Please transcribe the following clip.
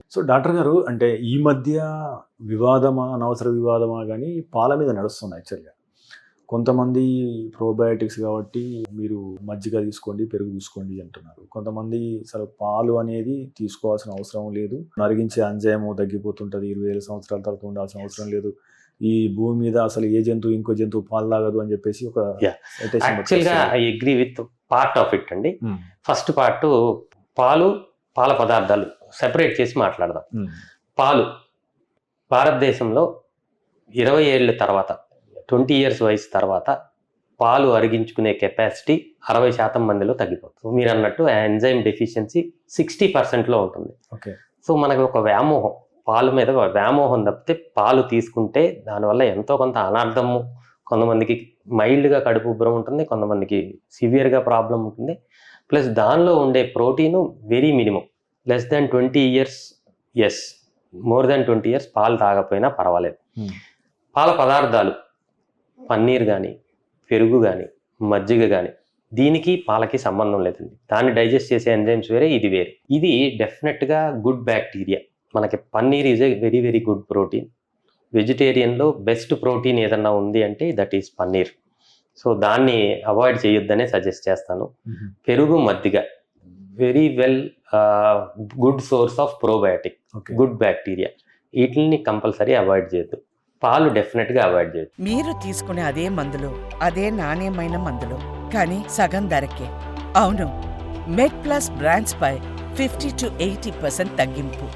So doctor గారు అంటే ఈ మధ్య వివాదమా, అనవసర వివాదమా గానీ పాల మీద నడుస్తుంది యాక్చువల్‌గా. కొంతమంది ప్రోబయోటిక్స్ కాబట్టి మీరు మజ్జిగ తీసుకోండి, పెరుగు తీసుకోండి అంటున్నారు. కొంతమంది అసలు పాలు అనేది తీసుకోవాల్సిన అవసరం లేదు. అరిగించే ఎంజైమ్ తగ్గిపోతుంటది. 20,000 సంవత్సరాల తర్వాత ఉండాల్సిన అవసరం లేదు. ఈ భూమి మీద అసలు ఏ జంతువు ఇంకో జంతువు పాలు తాగదు అని చెప్పేసి ఒక యాహ్! సైటేషన్ యాక్చువల్‌గా పట్టుకొస్తారు. I agree with part of it అండి. హ్మ్. ఫస్ట్ పార్టు పాలు, పాల పదార్థాలు సెపరేట్ చేసి మాట్లాడదాం. హ్మ్. పాలు భారతదేశంలో 20 ఏళ్ల తర్వాత 20 ఇయర్స్ వయసు తర్వాత పాలు అరిగించుకునే కెపాసిటీ 60% మందిలో తగ్గిపోతుంది. మీరన్నట్టు ఎంజైమ్ డెఫిషియన్సీ 60%లో ఉంటుంది. ఓకే. సో మనకు ఒక వ్యామోహం, పాలు మీద ఒక వ్యామోహం తప్పితే పాలు తీసుకుంటే దానివల్ల ఎంతో కొంత అనార్థము, కొంతమందికి మైల్డ్‌గా కడుపు ఉబ్బరం ఉంటుంది, కొంతమందికి సివియర్‌గా ప్రాబ్లమ్ ఉంటుంది. ప్లస్ దానిలో ఉండే protein very minimum. Less than 20 years yes. More than 20 years పాలు తాగకపోయినా పర్వాలేదు. హ్మ్. పాల పదార్థాలు పన్నీర్ గానీ, పెరుగు గానీ, మజ్జిగ గానీ దీనికి పాలకి సంబంధం లేదండి. దాన్ని డైజెస్ట్ చేసే ఎంజైమ్స్ వేరే, ఇది వేరే. ఇది డెఫినెట్‌గా గుడ్ బ్యాక్టీరియా. మనకి paneer is a very very good protein. వెజిటేరియన్‌లో బెస్ట్ ప్రోటీన్ ఏదన్నా ఉంది అంటే దట్ ఈస్ పన్నీర్. సో దాన్ని అవాయిడ్ చేయొద్దనే సజెస్ట్ చేస్తాను. హుహు. పెరుగు, మజ్జిగ very well good source of probiotic, okay. Good bacteria. వీటిని కంపల్సరీ అవాయిడ్ చేయొద్దు. పాలు డెఫినెట్‌గా అవాయిడ్ చేయొద్దు. మీరు తీసుకునే అదే మందులు, అదే నాణ్యమైన మందులు, కానీ సగం ధరకే. అవును, మెడ్ ప్లస్ బ్రాండ్స్ పై 50 to 80% తగ్గింపు.